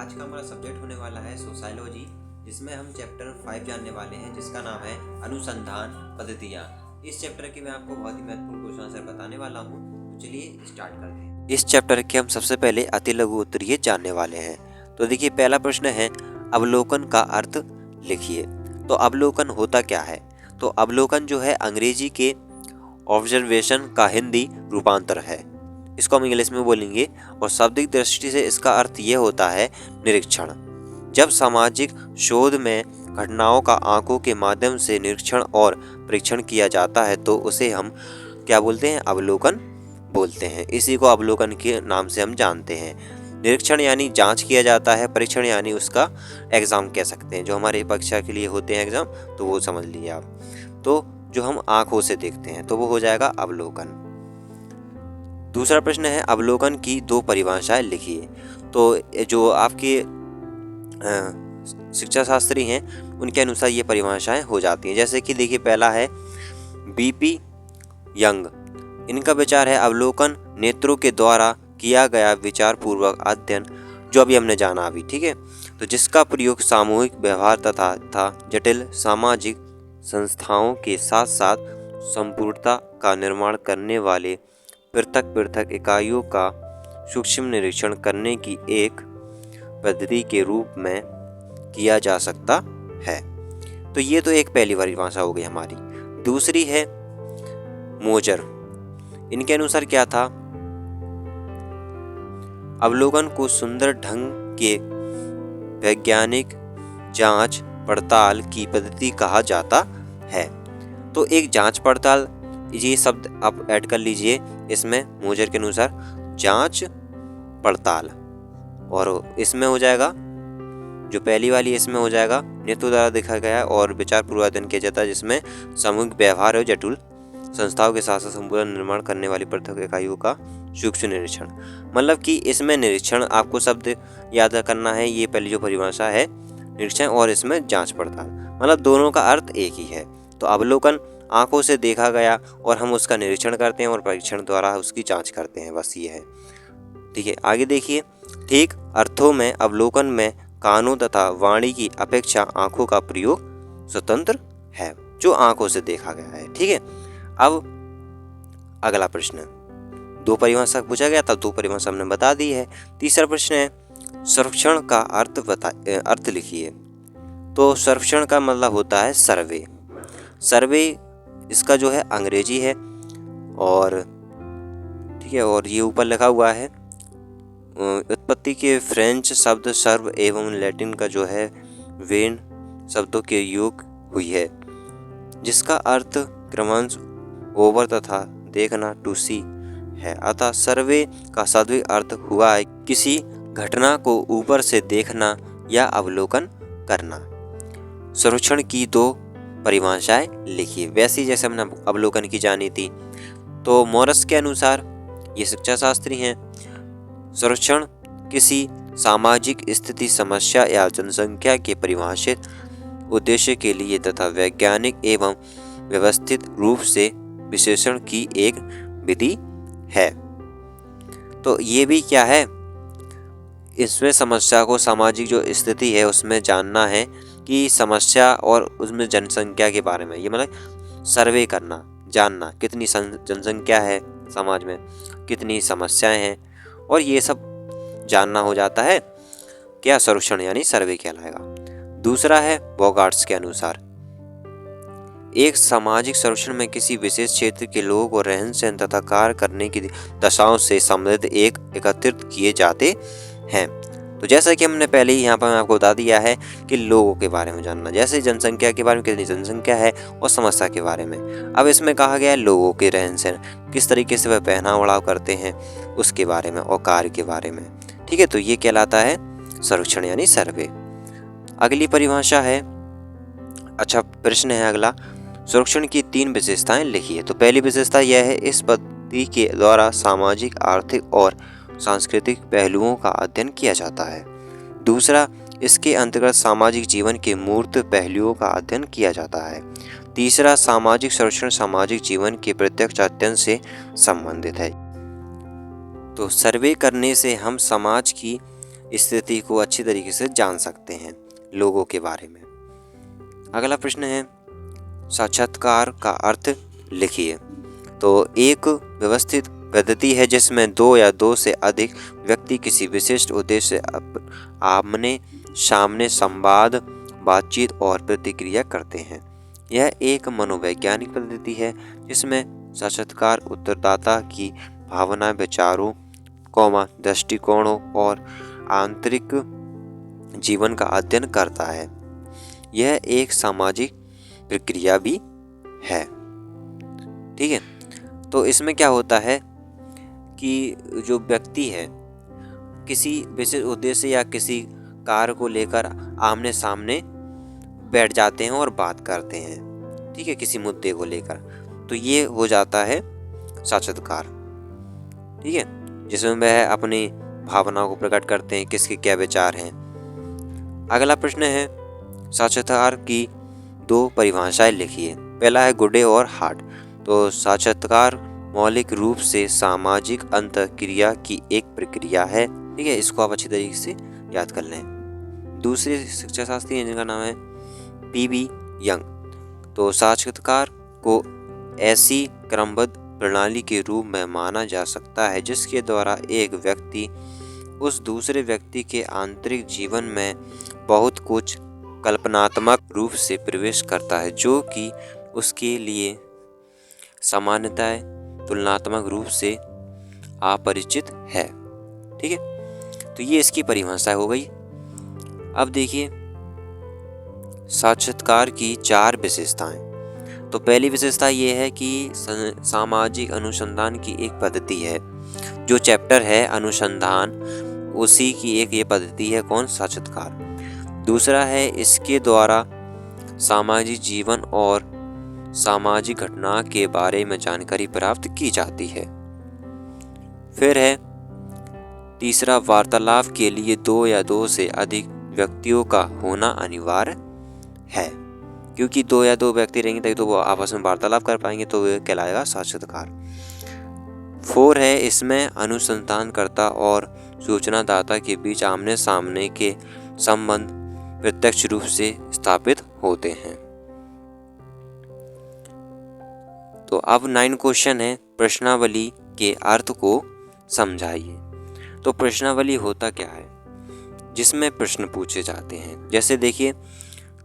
आज का हमारा सब्जेक्ट होने वाला है सोसाइलॉजी, जिसमें हम चैप्टर 5 जानने वाले हैं, जिसका नाम है अनुसंधान पद्धतियाँ। इस चैप्टर के मैं आपको बहुत ही महत्वपूर्ण क्वेश्चन आंसर बताने वाला हूँ। तो चलिए स्टार्ट करते हैं। इस चैप्टर के हम सबसे पहले अति लघु उत्तरीय जानने वाले हैं। तो देखिए, पहला प्रश्न है अवलोकन का अर्थ लिखिए। तो अवलोकन होता क्या है? तो अवलोकन जो है अंग्रेजी के ऑब्जर्वेशन का हिंदी रूपांतर है। इसको हम इंग्लिश में बोलेंगे और शाब्दिक दृष्टि से इसका अर्थ ये होता है निरीक्षण। जब सामाजिक शोध में घटनाओं का आंखों के माध्यम से निरीक्षण और परीक्षण किया जाता है तो उसे हम क्या बोलते हैं? अवलोकन बोलते हैं। इसी को अवलोकन के नाम से हम जानते हैं। निरीक्षण यानी जांच किया जाता है, परीक्षण यानी उसका एग्जाम कह सकते हैं। जो हमारे परीक्षा के लिए होते हैं एग्जाम, तो वो समझ लीजिए आप। तो जो हम आंखों से देखते हैं तो वो हो जाएगा अवलोकन। दूसरा प्रश्न है अवलोकन की दो परिभाषाएं लिखिए। तो जो आपके शिक्षा शास्त्री हैं उनके अनुसार ये परिभाषाएं हो जाती हैं। जैसे कि देखिए, पहला है बीपी यंग। इनका विचार है अवलोकन नेत्रों के द्वारा किया गया विचार पूर्वक अध्ययन, जो अभी हमने जाना अभी, ठीक है। तो जिसका प्रयोग सामूहिक व्यवहार तथा जटिल सामाजिक संस्थाओं के साथ साथ संपूर्णता का निर्माण करने वाले पृथक पृथक इकाइयों का सूक्ष्म निरीक्षण करने की एक पद्धति के रूप में किया जा सकता है। तो ये तो एक पहली परिभाषा हो गई हमारी। दूसरी है मोजर। इनके अनुसार क्या था? अवलोकन को सुंदर ढंग के वैज्ञानिक जांच पड़ताल की पद्धति कहा जाता है। तो एक जांच पड़ताल, ये शब्द आप ऐड कर लीजिए इसमें मोजर के अनुसार, जांच पड़ताल। और इसमें हो जाएगा जो पहली वाली, इसमें हो जाएगा नेत्रों द्वारा देखा गया और विचार पूर्वाध्ययन किया जाता है, जिसमें सामूहिक व्यवहार और जटिल संस्थाओं के साथ साथ संपूर्ण निर्माण करने वाली पृथक इकाइयों का सूक्ष्म निरीक्षण। मतलब कि इसमें निरीक्षण आपको शब्द याद करना है। ये पहली जो परिभाषा है निरीक्षण, और इसमें जांच पड़ताल, मतलब दोनों का अर्थ एक ही है। तो अवलोकन आंखों से देखा गया और हम उसका निरीक्षण करते हैं और परीक्षण द्वारा उसकी जांच करते हैं, बस ये है, ठीक है। आगे देखिए, ठीक अर्थों में अवलोकन में कानों तथा वाणी की अपेक्षा आंखों का प्रयोग स्वतंत्र है, जो आंखों से देखा गया है, ठीक है। अब अगला प्रश्न, दो परिभाषा पूछा गया था, दो परिभाषा हमने बता दी है। तीसरा प्रश्न है सर्वेक्षण का अर्थ लिखिए। तो सर्वेक्षण का मतलब होता है सर्वे। सर्वे इसका जो है अंग्रेजी है, और ठीक है, और ये ऊपर लिखा हुआ है उत्पत्ति के फ्रेंच शब्द सर्व एवं लैटिन का जो है वेन शब्दों के योग हुई है, जिसका अर्थ क्रमश ओवर तथा देखना टू सी है। अतः सर्वे का शाब्दिक अर्थ हुआ है किसी घटना को ऊपर से देखना या अवलोकन करना। सर्वेक्षण की दो परिभाषाएं लिखिए। वैसे जैसे हमने अवलोकन की जानी थी, तो मॉरस के अनुसार, ये शिक्षा शास्त्री हैं, सर्वेक्षण किसी सामाजिक स्थिति, समस्या या जनसंख्या के परिभाषित उद्देश्य के लिए तथा वैज्ञानिक एवं व्यवस्थित रूप से विश्लेषण की एक विधि है। तो ये भी क्या है? इसमें समस्या को, सामाजिक जो स्थिति है उसमें जानना है कि समस्या और उसमें जनसंख्या के बारे में, ये मतलब सर्वे करना, जानना कितनी जनसंख्या है समाज में, कितनी समस्याएं हैं, और ये सब जानना हो जाता है क्या? सर्वेक्षण यानी सर्वे कहलाएगा। दूसरा है बॉगार्ट्स के अनुसार, एक सामाजिक सर्वेक्षण में किसी विशेष क्षेत्र के लोगों को रहन सहन तथा कार्य करने की दशाओं से संबंधित एकत्रित किए जाते हैं। तो जैसा कि हमने पहले ही यहाँ पर आपको बता दिया है कि लोगों के बारे में जानना, जैसे जनसंख्या के बारे में, कितनी जनसंख्या है, और समस्या के बारे में। अब इसमें कहा गया है लोगों के रहन सहन, किस तरीके से वह पहनाव ओढ़ाव करते हैं, उसके बारे में, और कार्य के बारे में, ठीक है। तो ये कहलाता है सर्वेक्षण यानी सर्वे। अगली परिभाषा है, अच्छा प्रश्न है अगला, सर्वेक्षण की 3 विशेषताएं लिखिए। तो पहली विशेषता यह है इस पद्धति के द्वारा सामाजिक, आर्थिक और सांस्कृतिक पहलुओं का अध्ययन किया जाता है। दूसरा, इसके अंतर्गत सामाजिक जीवन के मूर्त पहलुओं का अध्ययन किया जाता है। तीसरा, सामाजिक सर्वेक्षण सामाजिक जीवन के प्रत्यक्ष अध्ययन से संबंधित है। तो सर्वे करने से हम समाज की स्थिति को अच्छी तरीके से जान सकते हैं लोगों के बारे में। अगला प्रश्न है साक्षात्कार का अर्थ लिखिए। तो एक व्यवस्थित पद्धति है जिसमें दो या दो से अधिक व्यक्ति किसी विशिष्ट उद्देश्य से आमने सामने संवाद, बातचीत और प्रतिक्रिया करते हैं। यह एक मनोवैज्ञानिक पद्धति है जिसमें साक्षात्कार उत्तरदाता की भावना, विचारों, दृष्टिकोणों और आंतरिक जीवन का अध्ययन करता है। यह एक सामाजिक प्रक्रिया भी है। ठीक है, तो इसमें क्या होता है कि जो व्यक्ति है किसी विशेष उद्देश्य या किसी कार्य को लेकर आमने सामने बैठ जाते हैं और बात करते हैं। ठीक है, किसी मुद्दे को लेकर, तो ये हो जाता है साक्षात्कार। ठीक है, जिसमें वह अपनी भावनाओं को प्रकट करते हैं, किसके क्या विचार हैं। अगला प्रश्न है साक्षात्कार की दो परिभाषाएं लिखिए। पहला है गुडे और हार्ट। तो साक्षात्कार मौलिक रूप से सामाजिक अंतःक्रिया की एक प्रक्रिया है। ठीक है, इसको आप अच्छी तरीके से याद कर लें। दूसरे शिक्षा शास्त्री हैं जिनका नाम है पीबी यंग। तो साक्षात्कार को ऐसी क्रमबद्ध प्रणाली के रूप में माना जा सकता है जिसके द्वारा एक व्यक्ति उस दूसरे व्यक्ति के आंतरिक जीवन में बहुत कुछ कल्पनात्मक रूप से प्रवेश करता है जो कि उसके लिए सामान्यतः तुलनात्मक रूप से अपरिचित है। ठीक है, तो ये इसकी परिभाषा हो गई। अब देखिए साक्षात्कार की चार विशेषताएं। तो पहली विशेषता ये है कि सामाजिक अनुसंधान की एक पद्धति है। जो चैप्टर है अनुसंधान, उसी की एक ये पद्धति है, कौन? साक्षात्कार। दूसरा है इसके द्वारा सामाजिक जीवन और सामाजिक घटना के बारे में जानकारी प्राप्त की जाती है। फिर है तीसरा, वार्तालाप के लिए दो या दो से अधिक व्यक्तियों का होना अनिवार्य है, क्योंकि दो या दो व्यक्ति रहेंगे तभी तो वो आपस में वार्तालाप कर पाएंगे, तो वह कहलाएगा साक्षात्कार। 4 है इसमें अनुसंधानकर्ता और सूचनादाता के बीच आमने सामने के संबंध प्रत्यक्ष रूप से स्थापित होते हैं। तो अब 9 क्वेश्चन है प्रश्नावली के अर्थ को समझाइए। तो प्रश्नावली होता क्या है? जिसमें प्रश्न पूछे जाते हैं। जैसे देखिए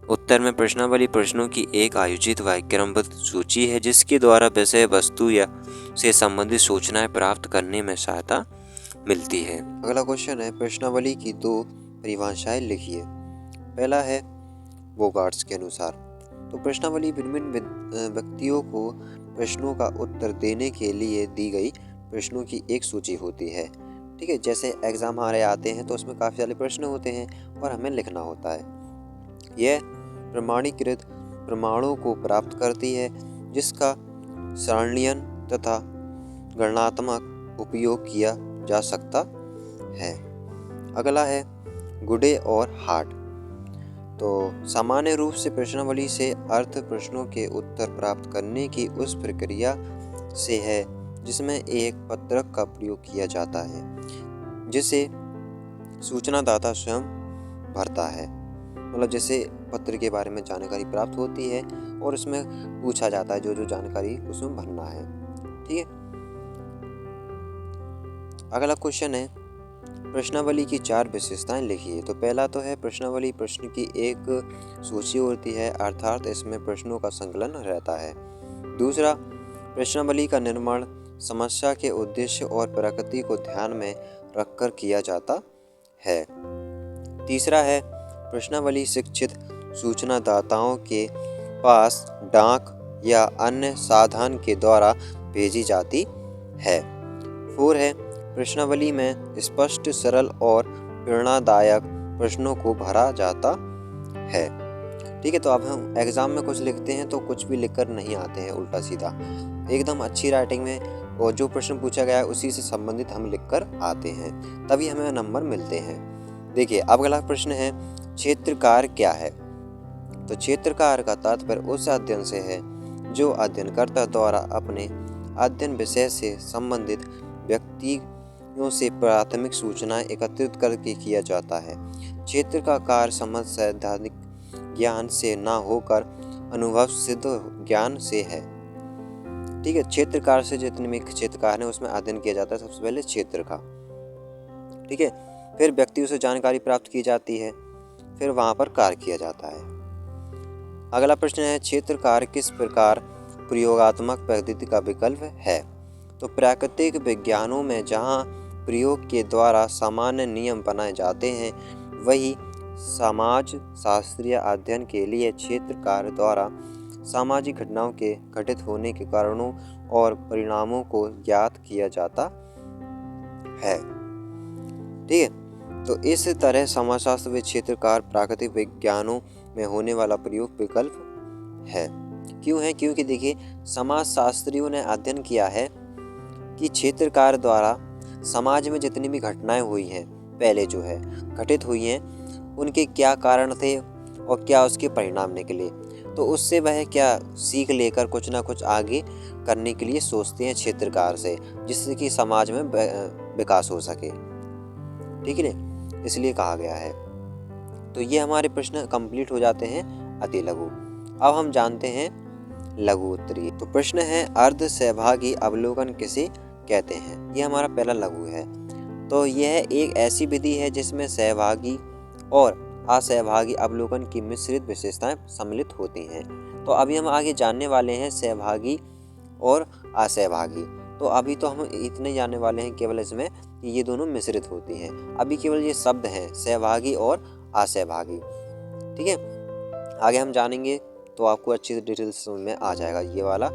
उत्तर में प्रश्नावली प्रश्नों की एक आयोजित व क्रमबद्ध सूची है जिसके द्वारा विषय वस्तु या से संबंधित सूचनाएं प्राप्त करने में सहायता मिलती है। अगला क्वेश्चन है प्रश्नावली की दो परिभाषाएं लिखिए। पहला है बोगार्ट्स के अनुसार। तो प्रश्नावली विभिन्न व्यक्तियों को प्रश्नों का उत्तर देने के लिए दी गई प्रश्नों की एक सूची होती है। ठीक है, जैसे एग्जाम हमारे आते हैं तो उसमें काफ़ी सारे प्रश्न होते हैं और हमें लिखना होता है। यह प्रमाणीकृत प्रमाणों को प्राप्त करती है जिसका सारणीयन तथा गणनात्मक उपयोग किया जा सकता है। अगला है गुडे और हार्ट। तो सामान्य रूप से प्रश्नावली से अर्थ प्रश्नों के उत्तर प्राप्त करने की उस प्रक्रिया से है जिसमें एक पत्रक का प्रयोग किया जाता है जिसे सूचनादाता स्वयं भरता है। मतलब जैसे पत्र के बारे में जानकारी प्राप्त होती है और उसमें पूछा जाता है जो जो जानकारी उसमें भरना है। ठीक है, अगला क्वेश्चन है प्रश्नावली की 4 विशेषताएं लिखिए। तो पहला तो है प्रश्नावली प्रश्न की एक सूची होती है, अर्थात इसमें प्रश्नों का संकलन रहता है। दूसरा, प्रश्नावली का निर्माण समस्या के उद्देश्य और प्रकृति को ध्यान में रखकर किया जाता है। तीसरा है प्रश्नावली शिक्षित सूचनादाताओं के पास डाक या अन्य साधन के द्वारा भेजी जाती है। 4 है प्रश्नावली में स्पष्ट, सरल और प्रेरणादायक प्रश्नों को भरा जाता है। ठीक है, तो अब हम एग्जाम में कुछ लिखते हैं तो कुछ भी लिखकर नहीं आते हैं उल्टा सीधा, एकदम अच्छी राइटिंग में और जो प्रश्न पूछा गया है उसी से संबंधित हम लिखकर आते हैं, तभी हमें नंबर मिलते हैं। देखिए अब अगला प्रश्न है क्षेत्रकार क्या है? तो क्षेत्रकार का तात्पर्य उस अध्ययन से है जो अध्ययनकर्ता द्वारा अपने अध्ययन विषय से संबंधित व्यक्ति से प्राथमिक सूचनाएं एकत्रित करके किया जाता है। क्षेत्र का कार्य समझ सैद्धांतिक ज्ञान से ना होकर अनुभव सिद्ध ज्ञान से है। ठीक है, क्षेत्रकार से जितने भी क्षेत्रकार है उसमें अध्ययन किया जाता है सबसे पहले क्षेत्र का। ठीक है, फिर व्यक्तियों से जानकारी प्राप्त की जाती है, फिर वहां पर कार्य किया जाता है। अगला प्रश्न है, क्षेत्र कार्य किस प्रकार प्रयोगात्मक पद्धति का विकल्प है? तो प्राकृतिक विज्ञानों में जहां प्रयोग के द्वारा सामान्य नियम बनाए जाते हैं, वही समाज शास्त्रीय अध्ययन के लिए क्षेत्र कार्य द्वारा सामाजिक घटनाओं के घटित होने के कारणों और परिणामों को ज्ञात किया जाता है। ठीक है, तो इस तरह समाजशास्त्र व क्षेत्र कार्य प्राकृतिक विज्ञानों में होने वाला प्रयोग विकल्प है। क्यों है? क्योंकि देखिए, समाजशास्त्रियों ने अध्ययन किया है कि क्षेत्र कार्य द्वारा समाज में जितनी भी घटनाएं हुई हैं, पहले जो है घटित हुई हैं, उनके क्या कारण थे और क्या उसके परिणाम निकले, तो उससे वह क्या सीख लेकर कुछ ना कुछ आगे करने के लिए सोचते हैं क्षेत्रकार से, जिससे कि समाज में विकास हो सके। ठीक है ना, इसलिए कहा गया है। तो ये हमारे प्रश्न कंप्लीट हो जाते हैं अति लघु। अब हम जानते हैं लघु उत्तरीय। तो प्रश्न है, अर्ध सहभागी अवलोकन किसे कहते हैं? ये हमारा पहला लघु है। तो यह एक ऐसी विधि है जिसमें सहभागी और असहभागी अवलोकन की मिश्रित विशेषताएं सम्मिलित होती हैं। तो अभी हम आगे जानने वाले हैं सहभागी और असहभागी। तो अभी तो हम इतने जानने वाले हैं केवल इसमें कि ये दोनों मिश्रित होती हैं। अभी केवल ये शब्द हैं, सहभागी और असहभागी। ठीक है, आगे हम जानेंगे तो आपको अच्छी डिटेल्स समझ में आ जाएगा ये वाला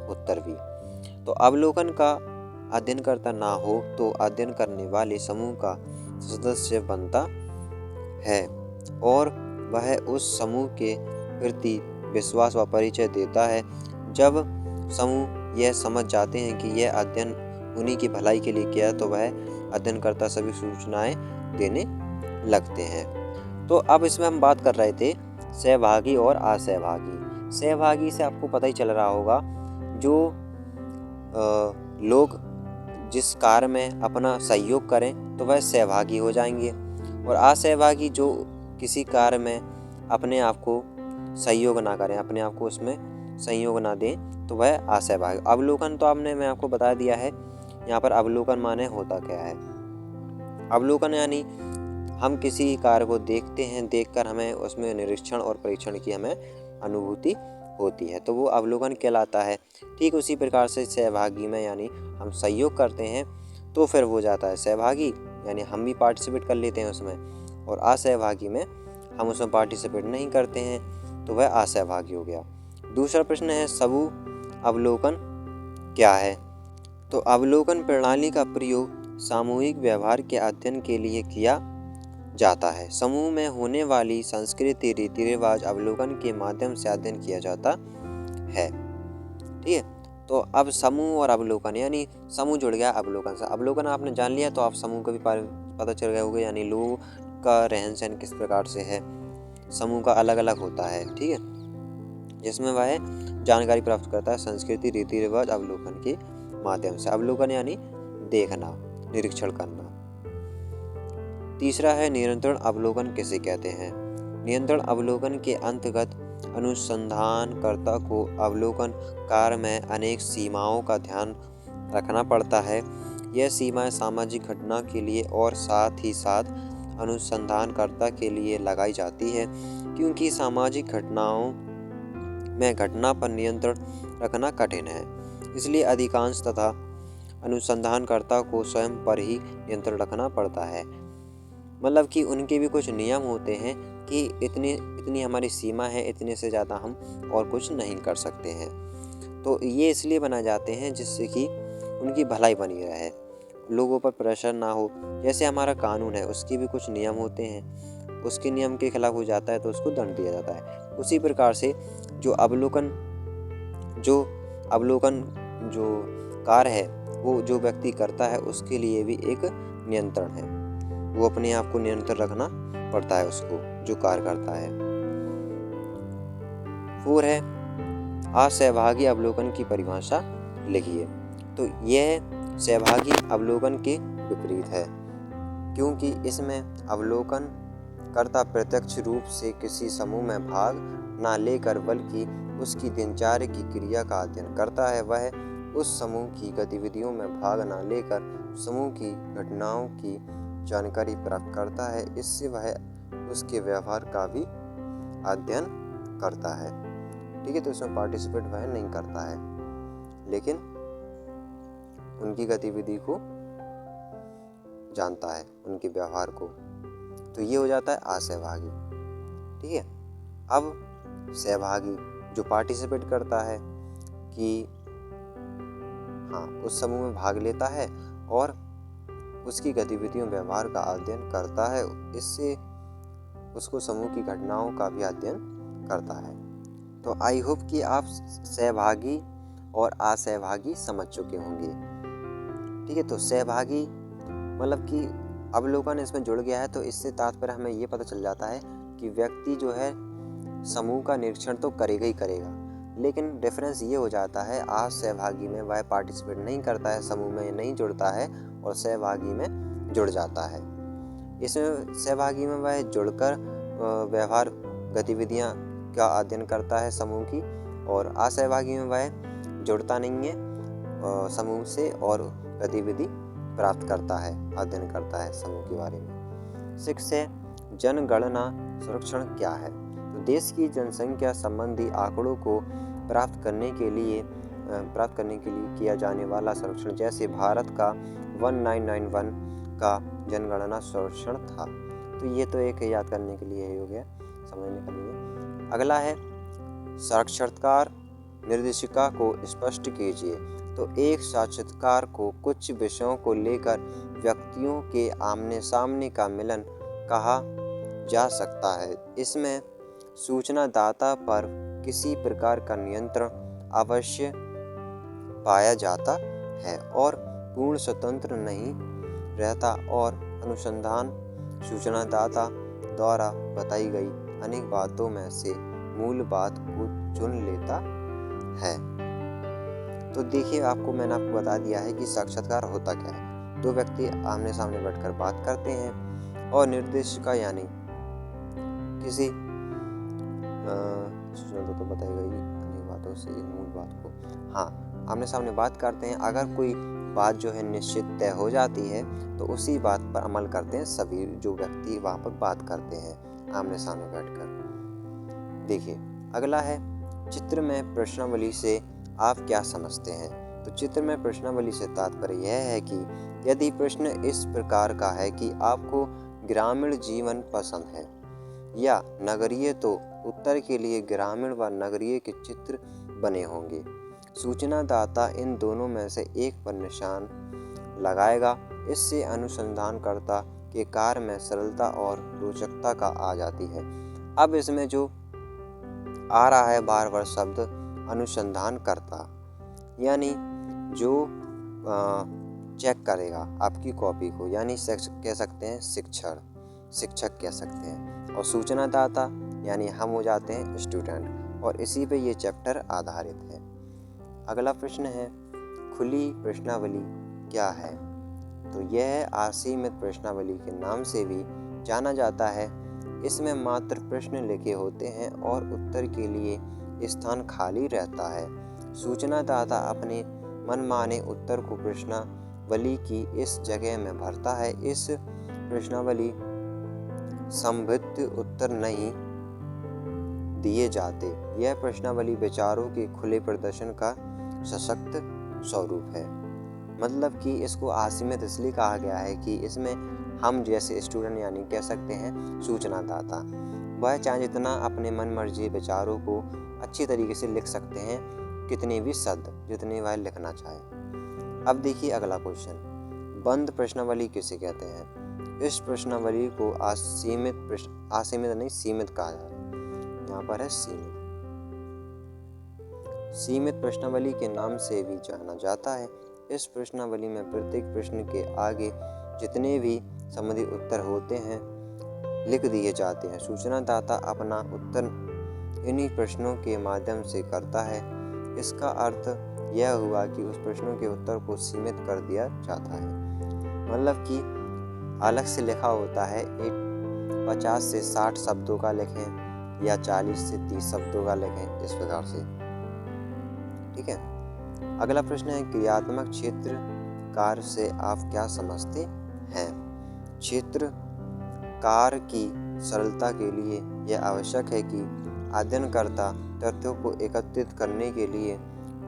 उत्तर भी। तो अवलोकन का अध्ययन करता ना हो तो अध्ययन करने वाले समूह का सदस्य बनता है और वह उस समूह के प्रति विश्वास व परिचय देता है। जब समूह यह समझ जाते हैं कि यह अध्ययन उन्हीं की भलाई के लिए किया, तो वह अध्ययन करता सभी सूचनाएं देने लगते हैं। तो अब इसमें हम बात कर रहे थे सहभागी और असहभागी। सहभागी से आपको पता ही चल रहा होगा, जो लोग जिस कार्य में अपना सहयोग करें तो वह सहभागी हो जाएंगे, और असहभागी जो किसी कार्य में अपने आप को सहयोग ना करें, अपने आप को उसमें सहयोग ना दें, तो वह असहभागी। अवलोकन तो मैं आपको बता दिया है। यहाँ पर अवलोकन माने होता क्या है? अवलोकन यानी हम किसी कार्य को देखते हैं, देखकर हमें उसमें निरीक्षण और परीक्षण की हमें अनुभूति होती है, तो वो अवलोकन कहलाता है। ठीक उसी प्रकार से सहभागी में यानी हम सहयोग करते हैं तो फिर वो जाता है सहभागी, यानी हम भी पार्टिसिपेट कर लेते हैं उसमें, और असहभागी में हम उसमें पार्टिसिपेट नहीं करते हैं तो वह असहभागी हो गया। दूसरा प्रश्न है, समूह अवलोकन क्या है? तो अवलोकन प्रणाली का प्रयोग सामूहिक व्यवहार के अध्ययन के लिए किया जाता है। समूह में होने वाली संस्कृति, रीति रिवाज अवलोकन के माध्यम से अध्ययन किया जाता है। ठीक है, तो अब समूह और अवलोकन, यानी समूह जुड़ गया अवलोकन से। अवलोकन आपने जान लिया तो आप समूह का भी पता चल गया होगा, यानी लोगों का रहन सहन किस प्रकार से है, समूह का अलग अलग होता है। ठीक है, जिसमें वह जानकारी प्राप्त करता है संस्कृति, रीति रिवाज अवलोकन के माध्यम से। अवलोकन यानी देखना, निरीक्षण करना। तीसरा है, नियंत्रण अवलोकन किसे कहते हैं? नियंत्रण अवलोकन के अंतर्गत अनुसंधानकर्ता को अवलोकन कार्य में अनेक सीमाओं का ध्यान रखना पड़ता है। यह सीमाएं सामाजिक घटना के लिए और साथ ही साथ अनुसंधानकर्ता के लिए लगाई जाती है, क्योंकि सामाजिक घटनाओं में घटना पर नियंत्रण रखना कठिन है। इसलिए अधिकांश तथा अनुसंधानकर्ता को स्वयं पर ही नियंत्रण रखना पड़ता है। मतलब कि उनके भी कुछ नियम होते हैं कि इतनी हमारी सीमा है, इतने से ज़्यादा हम और कुछ नहीं कर सकते हैं। तो ये इसलिए बनाए जाते हैं जिससे कि उनकी भलाई बनी रहे, लोगों पर प्रेशर ना हो। जैसे हमारा कानून है, उसके भी कुछ नियम होते हैं, उसके नियम के खिलाफ हो जाता है तो उसको दंड दिया जाता है। उसी प्रकार से जो अवलोकन जो कार्य है वो जो व्यक्ति करता है उसके लिए भी एक नियंत्रण है, वो अपने आप को नियंत्रण रखना पड़ता है उसको जो कार्य करता है। 4 है, असहभागी अवलोकन की परिभाषा लिखिए। तो यह सहभागी अवलोकन के विपरीत है, क्योंकि इसमें अवलोकन कर्ता प्रत्यक्ष रूप से किसी समूह में भाग न लेकर बल्कि उसकी दिनचर्या की क्रिया का अध्ययन करता है। वह उस समूह की गतिविधियों में भाग न लेकर समूह की घटनाओं की जानकारी प्राप्त करता है। इससे वह उसके व्यवहार का भी अध्ययन करता है। ठीक है, तो इसमें पार्टिसिपेट वह नहीं करता है, लेकिन उनकी गतिविधि को जानता है, उनके व्यवहार को। तो ये हो जाता है असहभागी। ठीक है, अब सहभागी जो पार्टिसिपेट करता है कि हाँ उस समूह में भाग लेता है और उसकी गतिविधियों व्यवहार का अध्ययन करता है, इससे उसको समूह की घटनाओं का भी अध्ययन करता है। तो आई होप कि आप सहभागी और असहभागी समझ चुके होंगे। ठीक है, तो सहभागी मतलब कि अवलोकन इसमें जुड़ गया है, तो इससे तात्पर्य हमें ये पता चल जाता है कि व्यक्ति जो है समूह का निरीक्षण तो करेगा ही करेगा, लेकिन डिफरेंस ये हो जाता है असहभागी में वह पार्टिसिपेट नहीं करता है, समूह में नहीं जुड़ता है, और सहभागी में जुड़ जाता है। इसमें सहभागी में वह जुड़कर व्यवहार गतिविधियां का अध्ययन करता है समूह की, और असहभागी में वह जुड़ता नहीं है समूह से और गतिविधि प्राप्त करता है, अध्ययन करता है समूह के बारे में। 6 है जनगणना सर्वेक्षण क्या है। तो देश की जनसंख्या संबंधी आंकड़ों को प्राप्त करने के लिए किया जाने वाला सर्वेक्षण, जैसे भारत का 1991 का जनगणना सर्वेक्षण था। तो ये तो एक याद करने के लिए हो गया, समझने के लिए। अगला है साक्षात्कार निर्देशिका को स्पष्ट कीजिए। तो एक साक्षात्कार को कुछ विषयों को लेकर व्यक्तियों के आमने सामने का मिलन कहा जा सकता है। इसमें सूचनादाता पर किसी प्रकार का नियंत्रण अवश्य पाया जाता है और पूर्ण स्वतंत्र नहीं रहता, और अनुसंधान सूचनादाता द्वारा बताई गई अनेक बातों में से मूल बात को चुन लेता है। तो देखिए, मैंने आपको बता दिया है कि साक्षात्कार होता क्या है। दो व्यक्ति आमने सामने बैठकर बात करते हैं और निर्देशिका यानी किसी सूचनादाता तो बताई गई अनेक बातों से मूल बात को, हाँ आमने सामने बात करते हैं। अगर कोई बात जो है निश्चित तय हो जाती है तो उसी बात पर अमल करते हैं सभी जो व्यक्ति वहाँ पर बात करते हैं आमने सामने बैठकर। देखिए, अगला है चित्र में प्रश्नावली से आप क्या समझते हैं। तो चित्र में प्रश्नावली से तात्पर्य यह है कि यदि प्रश्न इस प्रकार का है कि आपको ग्रामीण जीवन पसंद है या नगरीय, तो उत्तर के लिए ग्रामीण व नगरीय के चित्र बने होंगे। सूचनादाता इन दोनों में से एक पर निशान लगाएगा। इससे अनुसंधानकर्ता के कार्य में सरलता और रोचकता का आ जाती है। अब इसमें जो आ रहा है बार बार शब्द अनुसंधानकर्ता, यानी जो चेक करेगा आपकी कॉपी को, यानी कह सकते हैं शिक्षक कह सकते हैं, और सूचनादाता यानी हम हो जाते हैं स्टूडेंट, और इसी पे ये चैप्टर आधारित है। अगला प्रश्न है खुली प्रश्नावली क्या है। तो यह असीमित प्रश्नावली के नाम से भी जाना जाता है। इसमें मात्र प्रश्न लिखे होते हैं और उत्तर के लिए स्थान खाली रहता है। सूचनादाता अपने मनमाने उत्तर को प्रश्नावली की इस जगह में भरता है। इस प्रश्नावली संबद्ध उत्तर नहीं दिए जाते। यह प्रश्नावली विचारों के खुले प्रदर्शन का सशक्त स्वरूप है। मतलब कि इसको असीमित इसलिए कहा गया है कि इसमें हम जैसे स्टूडेंट यानी कह सकते हैं सूचनादाता, वह चाहे जितना अपने मन मर्जी विचारों को अच्छी तरीके से लिख सकते हैं, कितने भी शब्द जितने वह लिखना चाहे। अब देखिए अगला क्वेश्चन, बंद प्रश्नावली किसे कहते हैं। इस प्रश्नावली को सीमित कहा जाता है। यहाँ पर है सीमित प्रश्नावली के नाम से भी जाना जाता है। इस प्रश्नावली में प्रत्येक प्रश्न के आगे जितने भी संबंधित उत्तर होते हैं लिख दिए जाते हैं। सूचनादाता अपना उत्तर इन्हीं प्रश्नों के माध्यम से करता है। इसका अर्थ यह हुआ कि उस प्रश्नों के उत्तर को सीमित कर दिया जाता है। मतलब कि अलग से लिखा होता है, एक 50 से 60 शब्दों का लिखें या 40 से 30 शब्दों का लिखें, इस प्रकार से। ठीक है। अगला प्रश्न है, क्रियात्मक क्षेत्र कार्य से आप क्या समझते हैं? क्षेत्र कार्य की सरलता के लिए यह आवश्यक है कि अध्ययनकर्ता तथ्यों को एकत्रित करने के लिए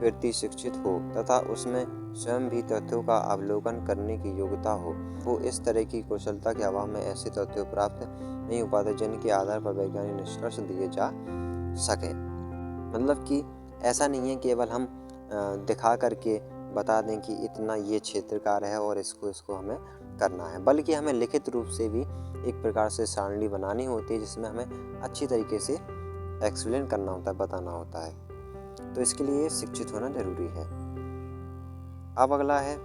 प्रतिशिक्षित हो तथा उसमें स्वयं भी तथ्यों का अवलोकन करने की योग्यता हो। वो इस तरह की कुशलता के अभाव में ऐसे तथ्य प्राप्त नहीं हो पाते जिनके आधार पर वैज्ञानिक निष्कर्ष दिए जा सके। मतलब कि ऐसा नहीं है केवल हम दिखा करके बता दें कि इतना ये क्षेत्र कार्य है और इसको हमें करना है, बल्कि हमें लिखित रूप से भी एक प्रकार से सारणी बनानी होती है जिसमें हमें अच्छी तरीके से एक्सप्लेन करना होता है, बताना होता है। तो इसके लिए शिक्षित होना जरूरी है। अब अगला है,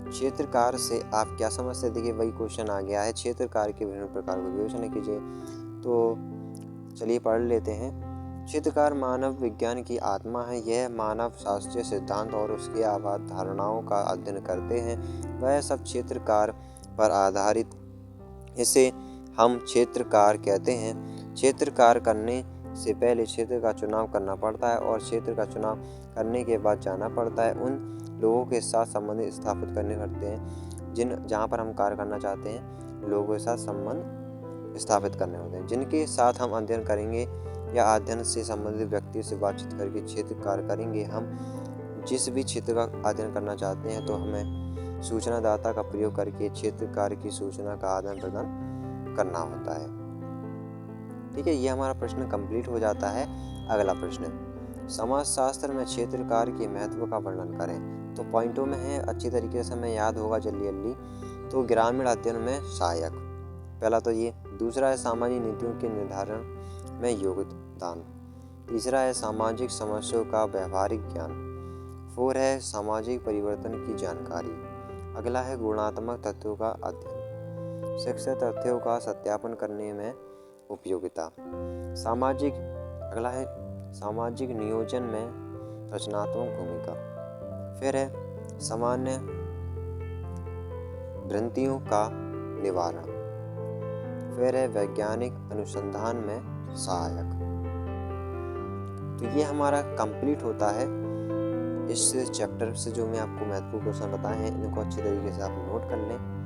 क्षेत्र कार्य से आप क्या समझते? देखिए वही क्वेश्चन आ गया है, क्षेत्र कार्य के विभिन्न प्रकार को विवेचना कीजिए। तो चलिए पढ़ लेते हैं। क्षेत्र कार्य मानव विज्ञान की आत्मा है। यह मानव शास्त्रीय सिद्धांत और उसके आधार धारणाओं का अध्ययन करते हैं। वह सब क्षेत्र कार्य पर आधारित, इसे हम क्षेत्र कार्य कहते हैं। क्षेत्र कार्य करने से पहले क्षेत्र का चुनाव करना पड़ता है और क्षेत्र का चुनाव करने के बाद जाना पड़ता है। उन लोगों के साथ संबंध स्थापित करने पड़ते हैं जहाँ पर हम कार्य करना चाहते हैं, लोगों के साथ संबंध स्थापित करने होते हैं। जिनके साथ हम अध्ययन करेंगे या अध्ययन से संबंधित व्यक्ति से बातचीत करके क्षेत्र कार्य करेंगे। हम जिस भी क्षेत्र का अध्ययन करना चाहते हैं तो हमें सूचनादाता का प्रयोग करके क्षेत्र कार्य की सूचना का आदान प्रदान करना होता है। ठीक है, ये हमारा प्रश्न कंप्लीट हो जाता है। अगला प्रश्न, समाजशास्त्र में क्षेत्र कार्य के महत्व का वर्णन करें। तो पॉइंटों में है, अच्छी तरीके से हमें याद होगा जल्दी। तो ग्रामीण अध्ययन में सहायक, पहला तो ये। दूसरा है सामाजिक नीतियों के निर्धारण में योगदान। तीसरा है सामाजिक समस्याओं का व्यवहारिक ज्ञान। 4 है सामाजिक परिवर्तन की जानकारी। अगला है गुणात्मक तथ्यों का अध्ययन। 6 है तथ्यों का सत्यापन करने में उपयोगिता। अगला है सामाजिक नियोजन में रचनात्मक भूमिका। फिर है सामान्य भ्रांतियों का निवारण। फिर है वैज्ञानिक अनुसंधान में सहायक। तो ये हमारा कंप्लीट होता है इस चैप्टर से। जो मैं आपको महत्वपूर्ण क्वेश्चन बताए हैं, इनको अच्छी तरीके से आप नोट कर लें।